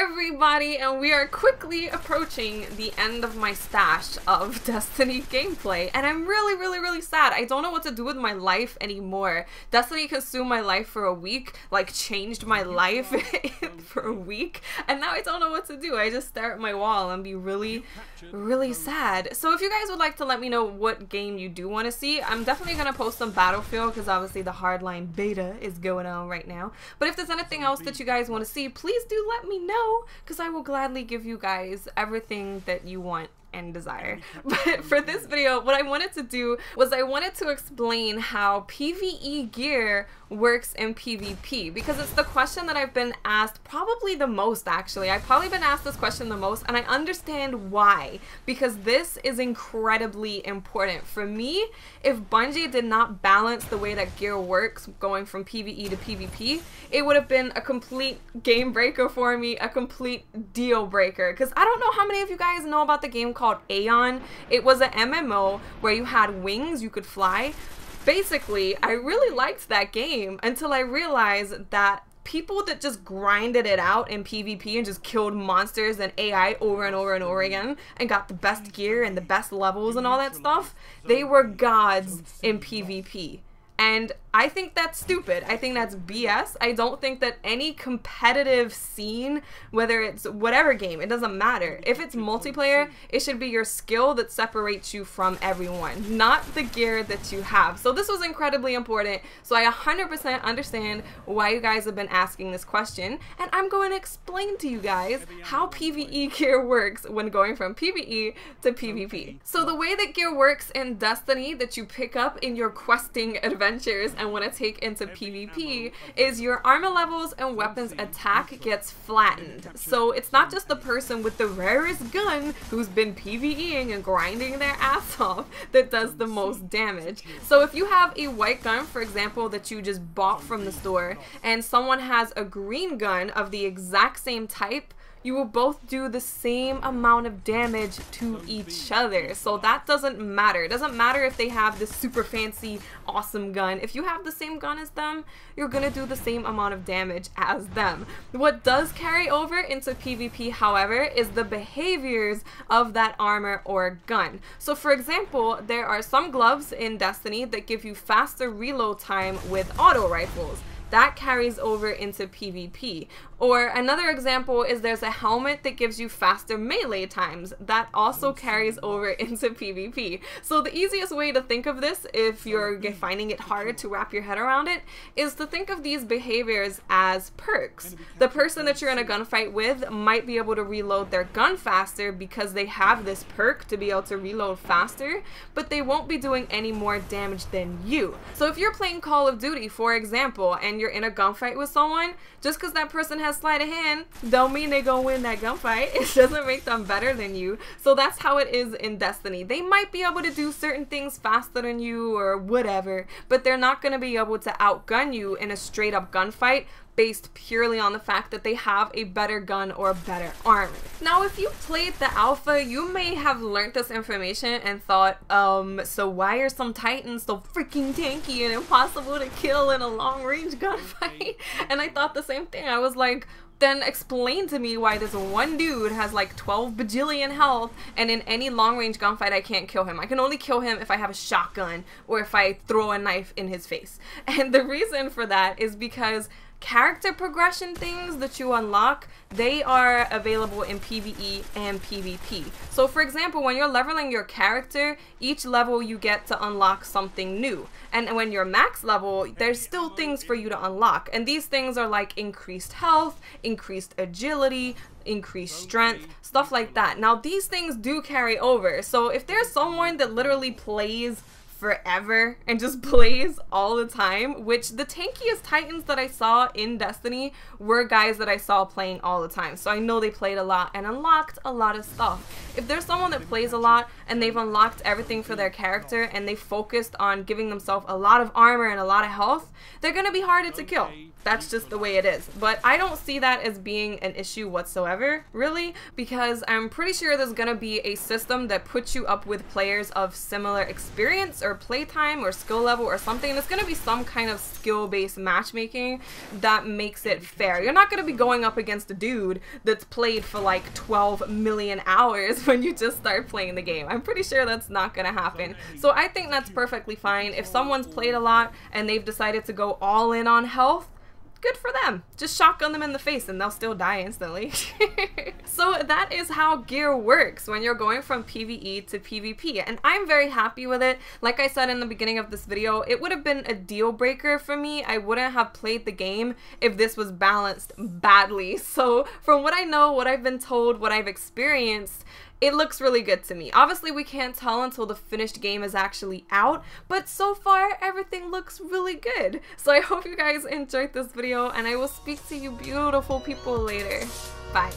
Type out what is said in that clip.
everybody, and we are quickly approaching the end of my stash of Destiny gameplay, and I'm really sad. I don't know what to do with my life anymore. Destiny consumed my life for a week, like changed my life for a week, and now I don't know what to do. I just stare at my wall and be really sad. So if you guys would like to let me know what game you do want to see, I'm definitely gonna post some Battlefield, because obviously the hardline beta is going on right now. But if there's anything else that you guys want to see, please do let me know, because I will gladly give you guys everything that you want and desire. But for this video, what I wanted to do was I wanted to explain how PvE gear works in PvP, because it's the question that I've been asked probably the most. Actually, I've probably been asked this question the most, and I understand why, because this is incredibly important. For me, if Bungie did not balance the way that gear works going from PvE to PvP, it would have been a complete game breaker for me, a complete deal breaker, because I don't know how many of you guys know about the game called Aeon. It was an MMO where you had wings, you could fly. Basically, I really liked that game until I realized that people that just grinded it out in PvP and just killed monsters and AI over and over again and got the best gear and the best levels and all that stuff, they were gods in PvP. And I think that's stupid. I think that's BS. I don't think that any competitive scene, whether it's whatever game, it doesn't matter. If it's multiplayer, it should be your skill that separates you from everyone, not the gear that you have. So this was incredibly important. So I 100% understand why you guys have been asking this question, and I'm going to explain to you guys how PvE gear works when going from PvE to PvP. So the way that gear works in Destiny that you pick up in your questing adventures and want to take into PvP is your armor levels and weapons attack gets flattened. So it's not just the person with the rarest gun who's been PvEing and grinding their ass off that does the most damage. So if you have a white gun, for example, that you just bought from the store, and someone has a green gun of the exact same type, you will both do the same amount of damage to each other. So that doesn't matter. It doesn't matter if they have this super fancy, awesome gun. If you have the same gun as them, you're gonna do the same amount of damage as them. What does carry over into PvP, however, is the behaviors of that armor or gun. So for example, there are some gloves in Destiny that give you faster reload time with auto rifles. That carries over into PvP. Or another example is there's a helmet that gives you faster melee times. That also carries over into PvP. So the easiest way to think of this, if you're finding it hard to wrap your head around it, is to think of these behaviors as perks. The person that you're in a gunfight with might be able to reload their gun faster because they have this perk to be able to reload faster, but they won't be doing any more damage than you. So if you're playing Call of Duty, for example, and you're in a gunfight with someone, just because that person has sleight of hand don't mean they gonna win that gunfight. It doesn't make them better than you. So that's how it is in Destiny. They might be able to do certain things faster than you or whatever, but they're not gonna be able to outgun you in a straight up gunfight based purely on the fact that they have a better gun or better armor. Now, if you played the alpha, you may have learned this information and thought, so why are some titans so freaking tanky and impossible to kill in a long range gunfight? And I thought the same thing. I was like, then explain to me why this one dude has like 12 bajillion health, and in any long range gunfight I can't kill him. I can only kill him if I have a shotgun or if I throw a knife in his face. And the reason for that is because character progression things that you unlock, they are available in PvE and PvP. So for example, when you're leveling your character, each level you get to unlock something new. And when you're max level, there's still things for you to unlock. And these things are like increased health, increased agility, increased strength, stuff like that. Now these things do carry over. So if there's someone that literally plays forever and just plays all the time, which the tankiest titans that I saw in Destiny were guys that I saw playing all the time, so I know they played a lot and unlocked a lot of stuff. If there's someone that plays a lot and they've unlocked everything for their character and they focused on giving themselves a lot of armor and a lot of health, they're gonna be harder to kill. That's just the way it is. But I don't see that as being an issue whatsoever, really, because I'm pretty sure there's gonna be a system that puts you up with players of similar experience or playtime or skill level or something. There's gonna be some kind of skill-based matchmaking that makes it fair. You're not gonna be going up against a dude that's played for like 12 million hours when you just start playing the game. I'm pretty sure that's not gonna happen. So I think that's perfectly fine. If someone's played a lot and they've decided to go all in on health, good for them. Just shotgun them in the face and they'll still die instantly. So that is how gear works when you're going from PvE to PvP, and I'm very happy with it. Like I said in the beginning of this video, it would have been a deal breaker for me. I wouldn't have played the game if this was balanced badly. So from what I know, what I've been told, what I've experienced, it looks really good to me. Obviously, we can't tell until the finished game is actually out, but so far, everything looks really good. So I hope you guys enjoyed this video, and I will speak to you beautiful people later. Bye.